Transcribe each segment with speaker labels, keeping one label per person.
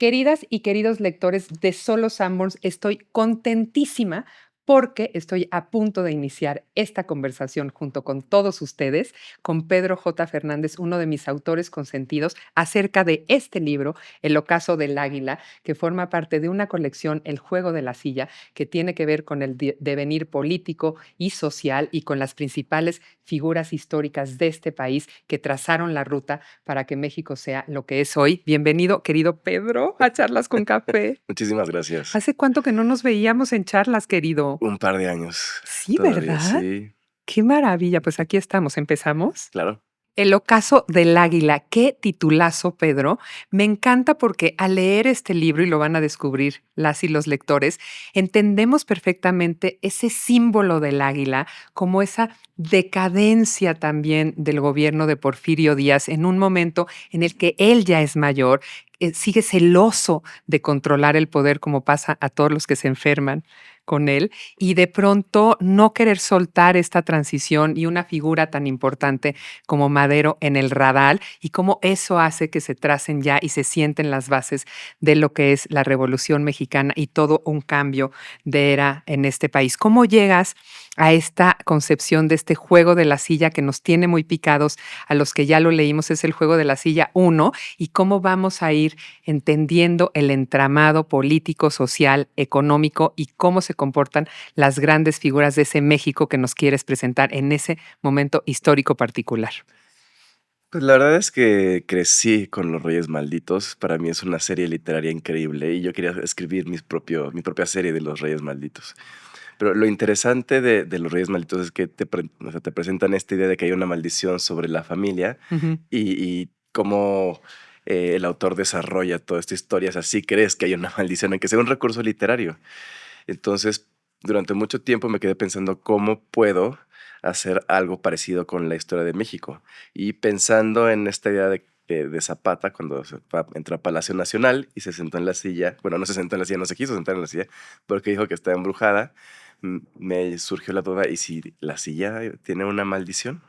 Speaker 1: Queridas y queridos lectores de Solo Sanborns, estoy contentísima porque estoy a punto de iniciar esta conversación junto con todos ustedes, con Pedro J. Fernández, uno de mis autores consentidos, acerca de este libro, El ocaso del águila, que forma parte de una colección, El juego de la silla, que tiene que ver con el devenir político y social y con las principales figuras históricas de este país que trazaron la ruta para que México sea lo que es hoy. Bienvenido, querido Pedro, a Charlas con Café.
Speaker 2: Muchísimas gracias.
Speaker 1: ¿Hace cuánto que no nos veíamos en charlas, querido?
Speaker 2: Un par de años.
Speaker 1: Sí,
Speaker 2: Todavía,
Speaker 1: ¿verdad?
Speaker 2: sí.
Speaker 1: Qué maravilla. Pues aquí estamos. ¿Empezamos?
Speaker 2: Claro.
Speaker 1: El ocaso del águila. Qué titulazo, Pedro. Me encanta porque al leer este libro, y lo van a descubrir las y los lectores, entendemos perfectamente ese símbolo del águila como esa decadencia también del gobierno de Porfirio Díaz en un momento en el que él ya es mayor, sigue celoso de controlar el poder como pasa a todos los que se enferman con él, y de pronto no querer soltar esta transición y una figura tan importante como Madero en el radar, y cómo eso hace que se tracen ya y se sienten las bases de lo que es la Revolución Mexicana y todo un cambio de era en este país. ¿Cómo llegas a esta concepción de este juego de la silla que nos tiene muy picados a los que ya lo leímos? Es el juego de la silla 1, y cómo vamos a ir entendiendo el entramado político, social, económico y cómo se comportan las grandes figuras de ese México que nos quieres presentar en ese momento histórico particular.
Speaker 2: Pues la verdad es que crecí con Los Reyes Malditos. Para mí es una serie literaria increíble y yo quería escribir mi propia serie de Los Reyes Malditos. Pero lo interesante de Los Reyes Malditos es que o sea, te presentan esta idea de que hay una maldición sobre la familia
Speaker 1: Ujú.
Speaker 2: y cómo el autor desarrolla toda esta historia. O sea, sí crees que hay una maldición, aunque sea un recurso literario. Entonces, durante mucho tiempo me quedé pensando cómo puedo hacer algo parecido con la historia de México. Y pensando en esta idea de Zapata, cuando entró a Palacio Nacional y se sentó en la silla, bueno, no se sentó en la silla, no se quiso sentar en la silla, porque dijo que estaba embrujada, me surgió la duda, ¿y si la silla tiene una maldición?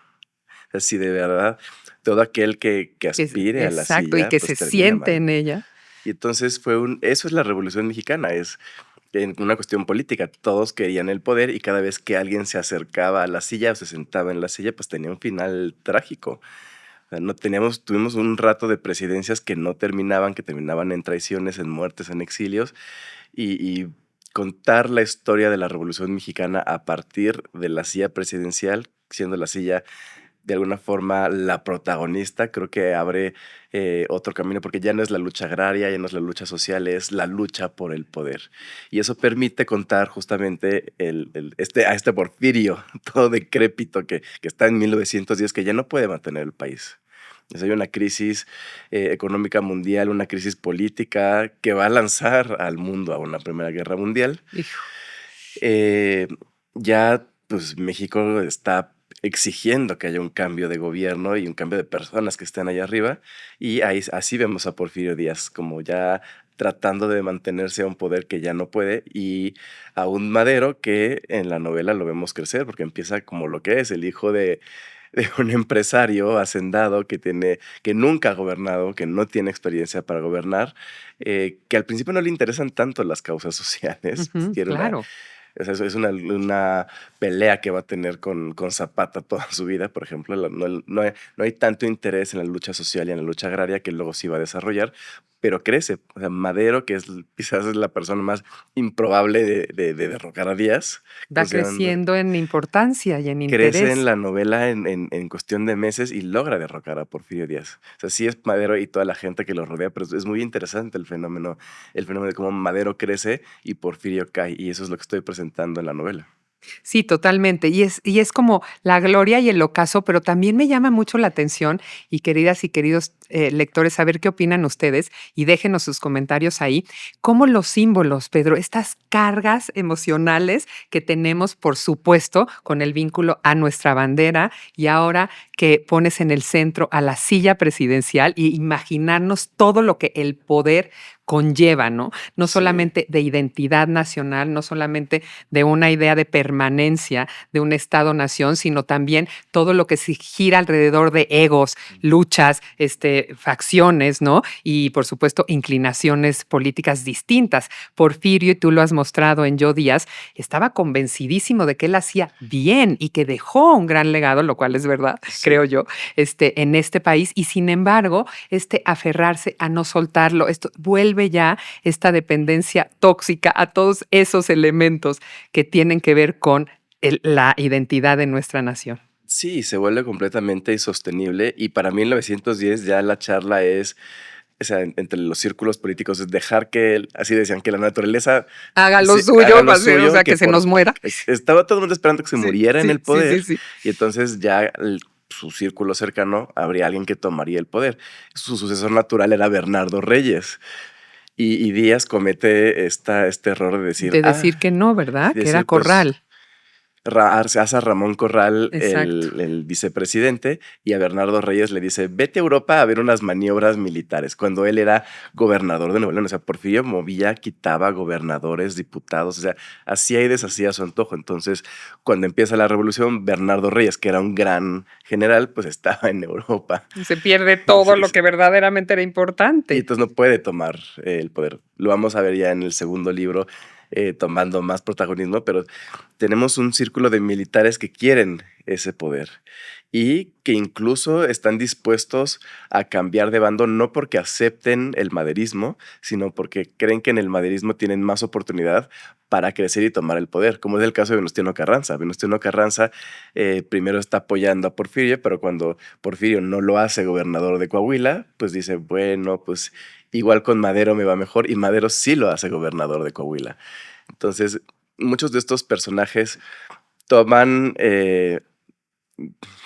Speaker 2: O sea, si de verdad todo aquel que aspire a la
Speaker 1: Exacto, y
Speaker 2: silla,
Speaker 1: que
Speaker 2: pues
Speaker 1: se
Speaker 2: termina
Speaker 1: siente
Speaker 2: mal.
Speaker 1: en ella.
Speaker 2: Y entonces eso es la Revolución Mexicana, es en una cuestión política. Todos querían el poder y cada vez que alguien se acercaba a la silla o se sentaba en la silla, pues tenía un final trágico. O sea, tuvimos un rato de presidencias que no terminaban, que terminaban en traiciones, en muertes, en exilios, y contar la historia de la Revolución Mexicana a partir de la silla presidencial, siendo la silla de alguna forma la protagonista, creo que abre otro camino, porque ya no es la lucha agraria, ya no es la lucha social, es la lucha por el poder. Y eso permite contar justamente a este Porfirio, todo decrépito que está en 1910, que ya no puede mantener el país. O sea, hay una crisis económica mundial, una crisis política que va a lanzar al mundo a una Primera Guerra Mundial.
Speaker 1: Hijo.
Speaker 2: Eh, ya, pues México está exigiendo que haya un cambio de gobierno y un cambio de personas que estén allá arriba. Y así vemos a Porfirio Díaz como ya tratando de mantenerse a un poder que ya no puede, y a un Madero que en la novela lo vemos crecer porque empieza como lo que es el hijo de un empresario hacendado que nunca ha gobernado, que no tiene experiencia para gobernar, que al principio no le interesan tanto las causas sociales.
Speaker 1: Ujú,
Speaker 2: Tiene
Speaker 1: claro.
Speaker 2: o sea, es una pelea que va a tener con Zapata toda su vida, por ejemplo. No hay tanto interés en la lucha social y en la lucha agraria, que luego sí va a desarrollar, pero crece. O sea, Madero, que quizás es la persona más improbable de derrocar a Díaz,
Speaker 1: Va
Speaker 2: considerando,
Speaker 1: creciendo en importancia y en
Speaker 2: crece en
Speaker 1: interés.
Speaker 2: la novela en cuestión de meses y logra derrocar a Porfirio Díaz. O sea, sí es Madero y toda la gente que lo rodea, pero es muy interesante el fenómeno de cómo Madero crece y Porfirio cae, y eso es lo que estoy presentando en la novela.
Speaker 1: Sí, totalmente. Y es como la gloria y el ocaso, pero también me llama mucho la atención, y queridas y queridos lectores, saber qué opinan ustedes y déjenos sus comentarios ahí, cómo los símbolos, Pedro, estas cargas emocionales que tenemos, por supuesto, con el vínculo a nuestra bandera, y ahora que pones en el centro a la silla presidencial y imaginarnos todo lo que el poder conlleva, ¿no? No
Speaker 2: Sí.
Speaker 1: solamente de identidad nacional, no solamente de una idea de permanencia de un Estado-nación, sino también todo lo que se gira alrededor de egos, luchas, facciones, ¿no? Y por supuesto, inclinaciones políticas distintas. Porfirio, y tú lo has mostrado en Yo Díaz, estaba convencidísimo de que él hacía bien y que dejó un gran legado, lo cual es verdad,
Speaker 2: Sí.
Speaker 1: creo yo, en este país. Y sin embargo, aferrarse a no soltarlo, esto vuelve ya esta dependencia tóxica a todos esos elementos que tienen que ver con la identidad de nuestra nación.
Speaker 2: Sí, se vuelve completamente insostenible y para 1910 ya la charla es, o sea, entre los círculos políticos es dejar que, así decían, que la naturaleza
Speaker 1: Haga lo
Speaker 2: haga
Speaker 1: suyo,
Speaker 2: lo
Speaker 1: o
Speaker 2: suyo,
Speaker 1: sea, que se nos muera.
Speaker 2: estaba todo el mundo esperando que se
Speaker 1: Sí,
Speaker 2: muriera en
Speaker 1: sí,
Speaker 2: el
Speaker 1: sí, sí,
Speaker 2: poder
Speaker 1: sí.
Speaker 2: y entonces ya su círculo cercano habría alguien que tomaría el poder. Su sucesor natural era Bernardo Reyes. Y Díaz comete este error de decir,
Speaker 1: De decir que no, ¿verdad? Que era
Speaker 2: decir, pues
Speaker 1: Corral.
Speaker 2: Se hace a Ramón Corral
Speaker 1: Exacto.
Speaker 2: el vicepresidente y a Bernardo Reyes le dice, vete a Europa a ver unas maniobras militares, cuando él era gobernador de Nuevo León. O sea, Porfirio movía, quitaba gobernadores, diputados, o sea, hacía y deshacía a su antojo. Entonces, cuando empieza la revolución, Bernardo Reyes, que era un gran general, pues estaba en Europa.
Speaker 1: Se pierde todo
Speaker 2: Sí,
Speaker 1: lo
Speaker 2: sí.
Speaker 1: que verdaderamente era
Speaker 2: Y
Speaker 1: importante.
Speaker 2: entonces no puede tomar el poder. Lo vamos a ver ya en el segundo libro, tomando más protagonismo, pero tenemos un círculo de militares que quieren ese poder y que incluso están dispuestos a cambiar de bando, no porque acepten el maderismo, sino porque creen que en el maderismo tienen más oportunidad para crecer y tomar el poder, como es el caso de Venustiano Carranza. Venustiano Carranza primero está apoyando a Porfirio, pero cuando Porfirio no lo hace gobernador de Coahuila, pues dice, bueno, pues igual con Madero me va mejor, y Madero sí lo hace gobernador de Coahuila. Entonces, muchos de estos personajes toman,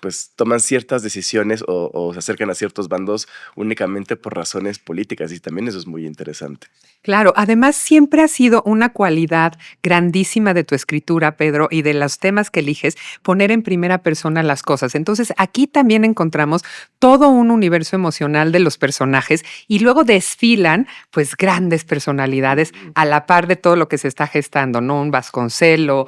Speaker 2: pues toman ciertas decisiones o se acercan a ciertos bandos únicamente por razones políticas, y también eso es muy interesante.
Speaker 1: Claro, además siempre ha sido una cualidad grandísima de tu escritura, Pedro, y de los temas que eliges, poner en primera persona las cosas. Entonces, aquí también encontramos todo un universo emocional de los personajes y luego desfilan, pues, grandes personalidades a la par de todo lo que se está gestando, ¿no? Un Vasconcelo,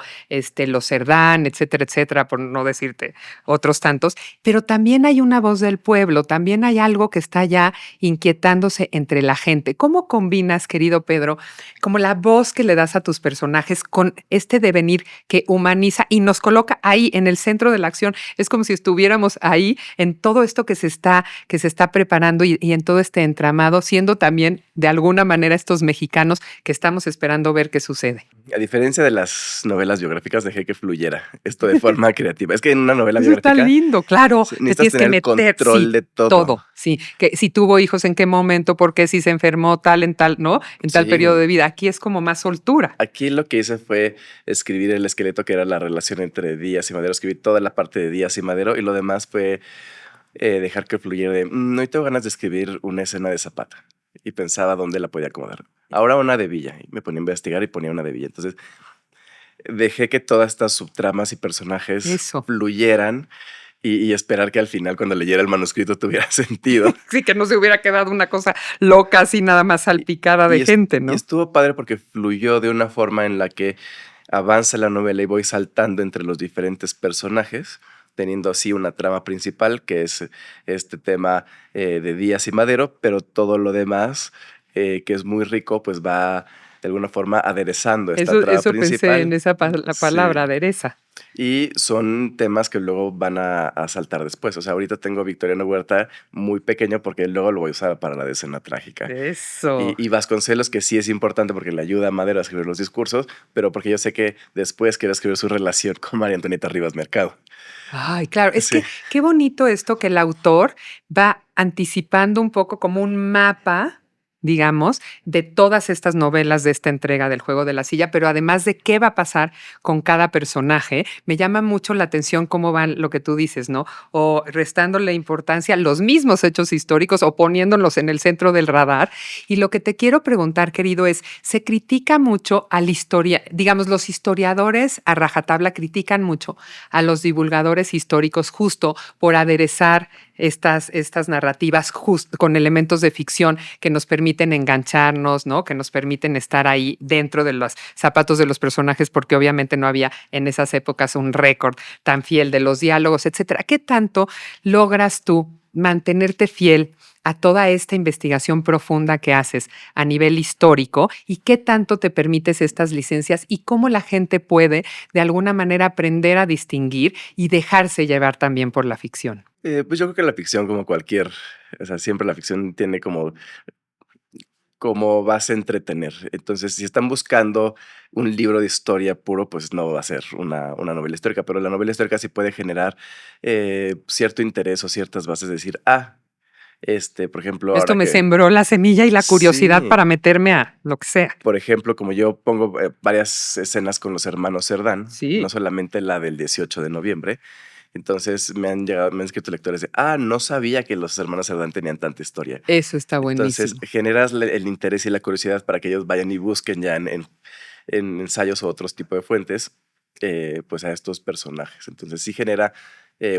Speaker 1: los Cerdán, etcétera, etcétera, por no decirte otros tantos. Pero también hay una voz del pueblo, también hay algo que está ya inquietándose entre la gente. ¿Cómo combinas, querido Pedro, como la voz que le das a tus personajes con este devenir que humaniza y nos coloca ahí en el centro de la acción? Es como si estuviéramos ahí en todo esto que se está preparando y en todo este entramado, siendo también de alguna manera estos mexicanos que estamos esperando ver qué sucede.
Speaker 2: A diferencia de las novelas biográficas, dejé que fluyera esto de forma creativa. Es que en una novela
Speaker 1: Eso está
Speaker 2: biográfica
Speaker 1: lindo, claro.
Speaker 2: sí,
Speaker 1: Te
Speaker 2: necesitas
Speaker 1: tienes que
Speaker 2: tener el
Speaker 1: meter,
Speaker 2: control
Speaker 1: sí,
Speaker 2: de todo.
Speaker 1: todo, sí. Que si tuvo hijos, en qué momento, por qué, si se enfermó, tal, en tal, ¿no? En tal periodo
Speaker 2: Sí,
Speaker 1: de vida. Aquí es como más soltura.
Speaker 2: aquí lo que hice fue escribir el esqueleto, que era la relación entre Díaz y Madero. Escribí toda la parte de Díaz y Madero y lo demás fue dejar que fluyera de, hoy tengo ganas de escribir una escena de Zapata. Y pensaba dónde la podía acomodar. Ahora una de Villa. Y me ponía a investigar y ponía una de Villa. Entonces dejé que todas estas subtramas y personajes
Speaker 1: Eso.
Speaker 2: fluyeran y esperar que al final, cuando leyera el manuscrito, tuviera sentido.
Speaker 1: Sí, que no se hubiera quedado una cosa loca así nada más salpicada de gente,
Speaker 2: Y
Speaker 1: ¿no?
Speaker 2: estuvo padre porque fluyó de una forma en la que avanza la novela y voy saltando entre los diferentes personajes, teniendo así una trama principal, que es este tema de Díaz y Madero, pero todo lo demás, que es muy rico, pues va de alguna forma aderezando esta trama
Speaker 1: Eso pensé en
Speaker 2: principal.
Speaker 1: esa la
Speaker 2: Sí.
Speaker 1: palabra, adereza.
Speaker 2: Y son temas que luego van a saltar después. O sea, ahorita tengo a Victoriano Huerta muy pequeño porque luego lo voy a usar para la de Escena Trágica.
Speaker 1: Eso.
Speaker 2: Y Vasconcelos, que sí es importante porque le ayuda a Madero a escribir los discursos, pero porque yo sé que después quiere escribir su relación con María Antonieta Rivas Mercado.
Speaker 1: Ay, claro, es
Speaker 2: Sí.
Speaker 1: que qué bonito esto que el autor va anticipando un poco como un mapa, digamos, de todas estas novelas de esta entrega del Juego de la Silla, pero además de qué va a pasar con cada personaje, me llama mucho la atención cómo van lo que tú dices, ¿no? O restándole importancia a los mismos hechos históricos o poniéndolos en el centro del radar. Y lo que te quiero preguntar, querido, es, se critica mucho a la historia, digamos, los historiadores a rajatabla critican mucho a los divulgadores históricos justo por aderezar estas narrativas con elementos de ficción que nos permiten permiten engancharnos, ¿no? Que nos permiten estar ahí dentro de los zapatos de los personajes, porque obviamente no había en esas épocas un récord tan fiel de los diálogos, etcétera. ¿Qué tanto logras tú mantenerte fiel a toda esta investigación profunda que haces a nivel histórico y qué tanto te permites estas licencias y cómo la gente puede de alguna manera aprender a distinguir y dejarse llevar también por la ficción?
Speaker 2: Pues yo creo que la ficción, como cualquier, o sea, siempre la ficción tiene como base entretener. Entonces, si están buscando un libro de historia puro, pues no va a ser una novela histórica, pero la novela histórica sí puede generar cierto interés o ciertas bases de decir, por ejemplo,
Speaker 1: Esto
Speaker 2: ahora
Speaker 1: me
Speaker 2: que
Speaker 1: sembró la semilla y la curiosidad
Speaker 2: sí,
Speaker 1: para meterme a lo que sea.
Speaker 2: por ejemplo, como yo pongo varias escenas con los hermanos Cerdán, no
Speaker 1: Sí,
Speaker 2: solamente la del 18 de noviembre, entonces me han escrito lectores de, no sabía que los hermanos Cerdán tenían tanta historia.
Speaker 1: eso está
Speaker 2: Entonces
Speaker 1: buenísimo.
Speaker 2: generas el interés y la curiosidad para que ellos vayan y busquen ya en ensayos o otros tipos de fuentes, pues a estos personajes. Entonces sí genera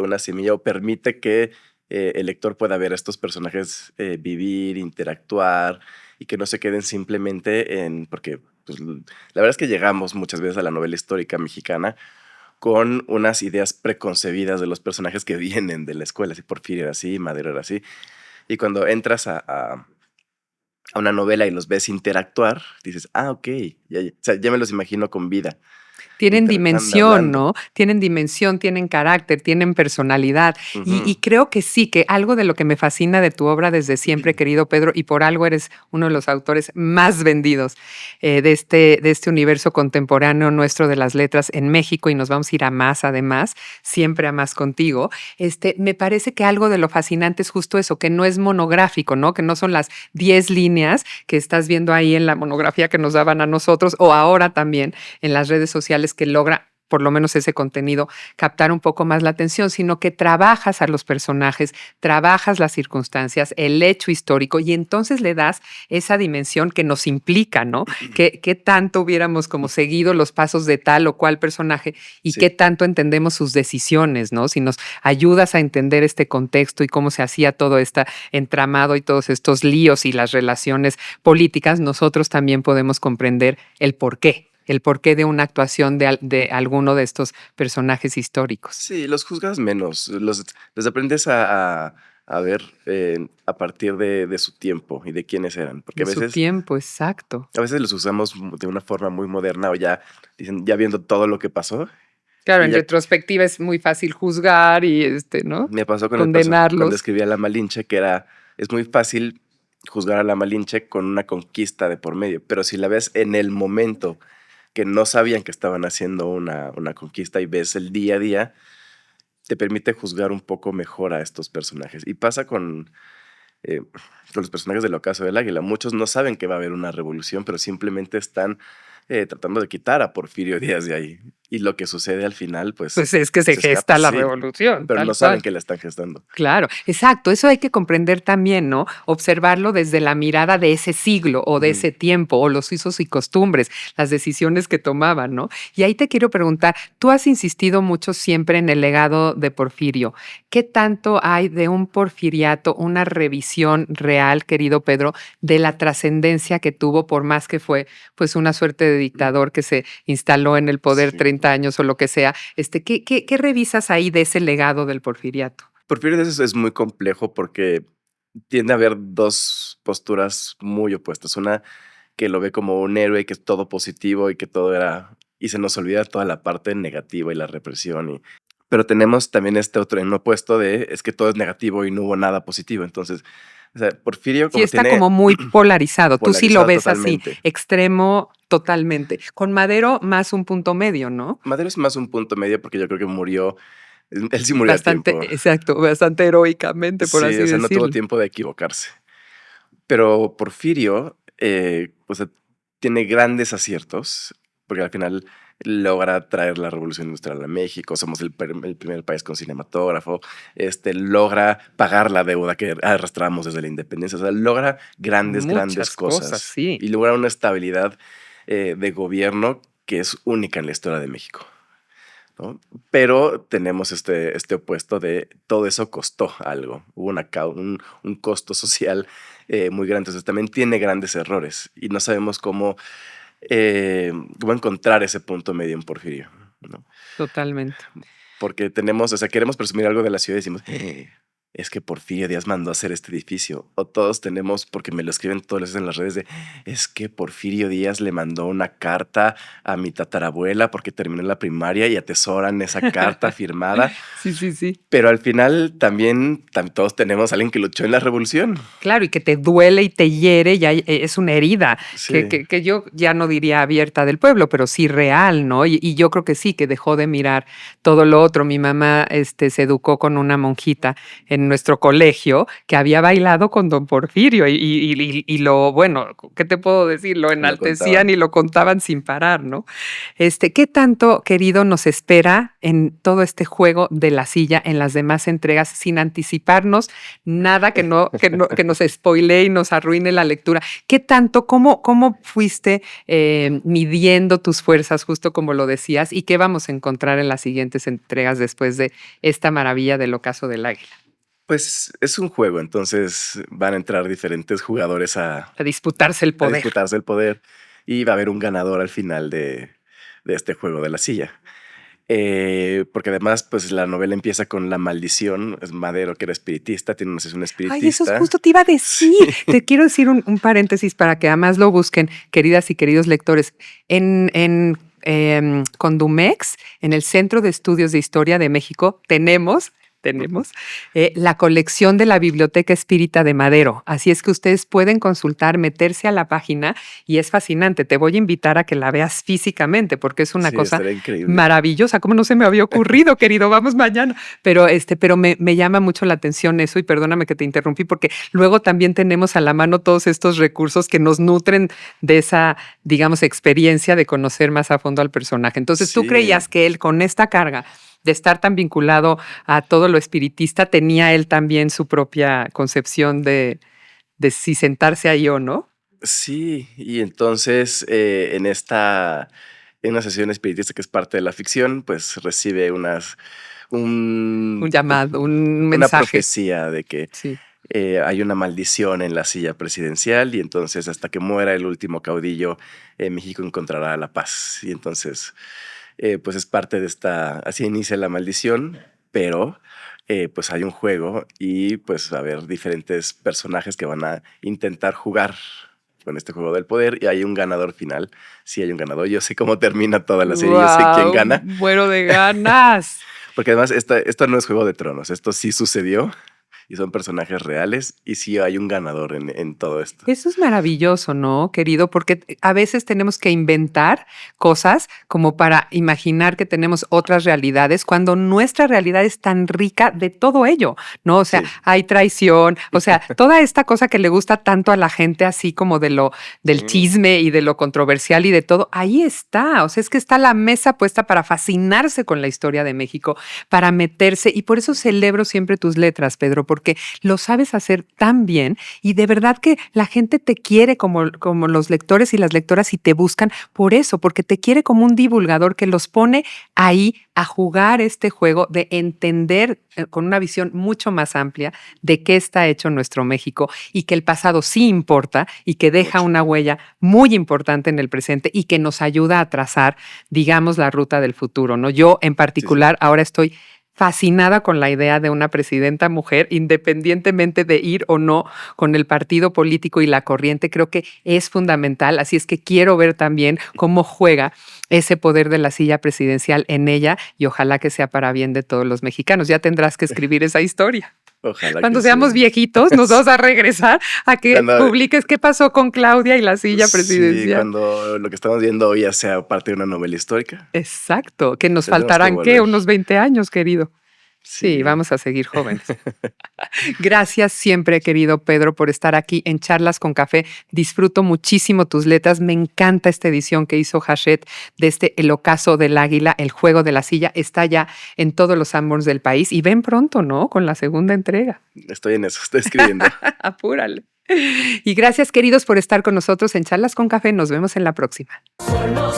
Speaker 2: una semilla o permite que el lector pueda ver a estos personajes vivir, interactuar y que no se queden simplemente porque pues, la verdad es que llegamos muchas veces a la novela histórica mexicana con unas ideas preconcebidas de los personajes que vienen de la escuela. Si Porfirio era así, Madero era así. Y cuando entras a una novela y los ves interactuar, dices, ok, o sea, ya me los imagino con vida,
Speaker 1: Tienen
Speaker 2: interactuando,
Speaker 1: dimensión,
Speaker 2: hablando.
Speaker 1: ¿no? Tienen dimensión, tienen carácter, tienen personalidad. Y
Speaker 2: Ujú.
Speaker 1: creo que sí, que algo de lo que me fascina de tu obra desde siempre, querido Pedro, y por algo eres uno de los autores más vendidos de este universo contemporáneo nuestro de las letras en México, y nos vamos a ir a más además, siempre a más contigo. Me parece que algo de lo fascinante es justo eso, que no es monográfico, ¿no? Que no son las 10 líneas que estás viendo ahí en la monografía que nos daban a nosotros o ahora también en las redes sociales que logra por lo menos ese contenido, captar un poco más la atención, sino que trabajas a los personajes, trabajas las circunstancias, el hecho histórico y entonces le das esa dimensión que nos implica, ¿no? ¿Qué tanto hubiéramos como seguido los pasos de tal o cual personaje y qué
Speaker 2: Sí,
Speaker 1: tanto entendemos sus decisiones, ¿no? Si nos ayudas a entender este contexto y cómo se hacía todo este entramado y todos estos líos y las relaciones políticas, nosotros también podemos comprender el porqué de una actuación de alguno de estos personajes históricos.
Speaker 2: sí, los juzgas menos, los aprendes a ver a partir de su tiempo y de quiénes eran, porque
Speaker 1: De su tiempo, exacto.
Speaker 2: a veces los usamos de una forma muy moderna o ya, dicen, ya viendo todo lo que pasó
Speaker 1: Claro,
Speaker 2: y
Speaker 1: en
Speaker 2: ya
Speaker 1: retrospectiva es muy fácil juzgar y ¿no?
Speaker 2: me pasó con cuando
Speaker 1: Condenarlos.
Speaker 2: escribí a La Malinche, es muy fácil juzgar a La Malinche con una conquista de por medio, pero si la ves en el momento que no sabían que estaban haciendo una conquista y ves el día a día, te permite juzgar un poco mejor a estos personajes. Y pasa eh, con los personajes del Ocaso del Águila. Muchos no saben que va a haber una revolución, pero simplemente están tratando de quitar a Porfirio Díaz de ahí. Y lo que sucede al final, pues,
Speaker 1: Pues es que se
Speaker 2: se escapa,
Speaker 1: gesta la
Speaker 2: sí,
Speaker 1: revolución,
Speaker 2: pero no
Speaker 1: tal
Speaker 2: saben
Speaker 1: cual.
Speaker 2: que la están gestando.
Speaker 1: Claro, exacto. Eso hay que comprender también, ¿no? Observarlo desde la mirada de ese siglo o de
Speaker 2: Ujú.
Speaker 1: ese tiempo o los usos y costumbres, las decisiones que tomaban, ¿no? Y ahí te quiero preguntar, tú has insistido mucho siempre en el legado de Porfirio. ¿Qué tanto hay de un porfiriato, una revisión real, querido Pedro, de la trascendencia que tuvo, por más que fue pues una suerte de dictador que se instaló en el poder
Speaker 2: Sí.
Speaker 1: 30 años o lo que sea? ¿Qué revisas ahí de ese legado del porfiriato?
Speaker 2: Porfirio Díaz es muy complejo porque tiende a haber dos posturas muy opuestas. Una que lo ve como un héroe, que es todo positivo y que todo era... Y se nos olvida toda la parte negativa y la represión. Pero tenemos también este otro en opuesto de es que todo es negativo y no hubo nada positivo. Entonces, o sea, Porfirio
Speaker 1: Sí,
Speaker 2: como
Speaker 1: está
Speaker 2: tiene
Speaker 1: como muy polarizado. Tú sí lo
Speaker 2: polarizado
Speaker 1: ves así,
Speaker 2: totalmente.
Speaker 1: extremo totalmente. Con Madero más un punto medio, ¿no?
Speaker 2: Madero es más un punto medio porque yo creo que murió, él sí murió a
Speaker 1: Bastante,
Speaker 2: tiempo.
Speaker 1: exacto, bastante heroicamente, por
Speaker 2: Sí,
Speaker 1: así
Speaker 2: o sea, no tuvo
Speaker 1: decirlo.
Speaker 2: tiempo de equivocarse. Pero Porfirio, o sea, tiene grandes aciertos, porque al final logra traer la revolución industrial a México, somos el primer país con cinematógrafo, logra pagar la deuda que arrastramos desde la independencia, o sea, logra grandes
Speaker 1: Muchas cosas,
Speaker 2: cosas
Speaker 1: sí.
Speaker 2: y logra una estabilidad de gobierno que es única en la historia de México. ¿no? Pero tenemos este opuesto de todo eso costó algo, hubo un costo social muy grande, entonces también tiene grandes errores y no sabemos cómo encontrar ese punto medio en Porfirio, ¿no?
Speaker 1: Totalmente.
Speaker 2: Porque tenemos, o sea, queremos presumir algo de la ciudad y decimos, es que Porfirio Díaz mandó a hacer este edificio. O todos tenemos, porque me lo escriben todas las veces en las redes, es que Porfirio Díaz le mandó una carta a mi tatarabuela porque terminó la primaria y atesoran esa carta firmada.
Speaker 1: Sí, sí, sí.
Speaker 2: Pero al final también todos tenemos a alguien que luchó en la revolución.
Speaker 1: Claro, y que te duele y te hiere, ya es una herida,
Speaker 2: Sí.
Speaker 1: que yo ya no diría abierta del pueblo, pero sí real, ¿no? Y yo creo que sí, que dejó de mirar todo lo otro. Mi mamá se educó con una monjita en nuestro colegio que había bailado con don Porfirio y lo, bueno, ¿qué te puedo decir? Lo enaltecían y lo contaban sin parar, ¿no? ¿Qué tanto, querido, nos espera en todo este juego de la silla en las demás entregas sin anticiparnos nada que nos spoilee y nos arruine la lectura? ¿Qué tanto, cómo fuiste midiendo tus fuerzas, justo como lo decías, y qué vamos a encontrar en las siguientes entregas después de esta maravilla del Ocaso del Águila?
Speaker 2: Pues es un juego, entonces van a entrar diferentes jugadores
Speaker 1: A disputarse el
Speaker 2: a
Speaker 1: poder.
Speaker 2: disputarse el poder y va a haber un ganador al final de este juego de la silla. Porque además, pues la novela empieza con la maldición. Es Madero, que era espiritista, tiene una sesión espiritista.
Speaker 1: Ay, eso es justo te iba a decir. Sí. Te quiero decir un paréntesis para que además lo busquen, queridas y queridos lectores. En Condumex, en el Centro de Estudios de Historia de México, tenemos la colección de la Biblioteca Espírita de Madero. Así es que ustedes pueden consultar, meterse a la página y es fascinante. Te voy a invitar a que la veas físicamente porque es una cosa maravillosa. ¿Cómo no se me había ocurrido, querido? Vamos mañana. Pero me llama mucho la atención eso y perdóname que te interrumpí porque luego también tenemos a la mano todos estos recursos que nos nutren de esa, digamos, experiencia de conocer más a fondo al personaje. Entonces, ¿tú creías que él con esta carga de estar tan vinculado a todo lo espiritista, tenía él también su propia concepción de si sentarse ahí o no?
Speaker 2: Sí, y entonces en una sesión espiritista que es parte de la ficción, pues recibe un
Speaker 1: llamado, un mensaje.
Speaker 2: Una profecía de que hay una maldición en la silla presidencial y entonces hasta que muera el último caudillo, México encontrará la paz. Y entonces pues es parte de así inicia la maldición, pero pues hay un juego y pues va a haber diferentes personajes que van a intentar jugar con este juego del poder y hay un ganador final. Sí hay un ganador. Yo sé cómo termina toda la serie, yo sé quién gana.
Speaker 1: Muero de ganas.
Speaker 2: Porque además esto no es Juego de Tronos, esto sí sucedió. Y son personajes reales y sí hay un ganador en todo esto.
Speaker 1: Eso es maravilloso, ¿no, querido? Porque a veces tenemos que inventar cosas como para imaginar que tenemos otras realidades cuando nuestra realidad es tan rica de todo ello, ¿no? O sea, hay traición, o sea, toda esta cosa que le gusta tanto a la gente, así como del chisme y de lo controversial y de todo, ahí está. O sea, es que está la mesa puesta para fascinarse con la historia de México, para meterse, y por eso celebro siempre tus letras, Pedro, porque lo sabes hacer tan bien y de verdad que la gente te quiere como los lectores y las lectoras y te buscan por eso, porque te quiere como un divulgador que los pone ahí a jugar este juego de entender con una visión mucho más amplia de qué está hecho nuestro México y que el pasado sí importa y que deja una huella muy importante en el presente y que nos ayuda a trazar, digamos, la ruta del futuro, ¿no? Yo en particular ahora estoy fascinada con la idea de una presidenta mujer, independientemente de ir o no con el partido político y la corriente, creo que es fundamental. Así es que quiero ver también cómo juega ese poder de la silla presidencial en ella y ojalá que sea para bien de todos los mexicanos. Ya tendrás que escribir esa historia.
Speaker 2: Ojalá
Speaker 1: cuando seamos viejitos, nos vamos a regresar a que publiques qué pasó con Claudia y la silla presidencial.
Speaker 2: Sí, cuando lo que estamos viendo hoy ya sea parte de una novela histórica.
Speaker 1: Exacto, que nos faltarán, ¿qué? Unos 20 años, querido. Sí, vamos a seguir jóvenes. Gracias siempre, querido Pedro, por estar aquí en Charlas con Café. Disfruto muchísimo tus letras. Me encanta esta edición que hizo Hachette de El Ocaso del Águila, el juego de la silla. Está ya en todos los Sanborns del país y ven pronto, ¿no? Con la segunda entrega.
Speaker 2: Estoy en eso, estoy escribiendo.
Speaker 1: Apúrale. Y gracias, queridos, por estar con nosotros en Charlas con Café. Nos vemos en la próxima.
Speaker 3: Solo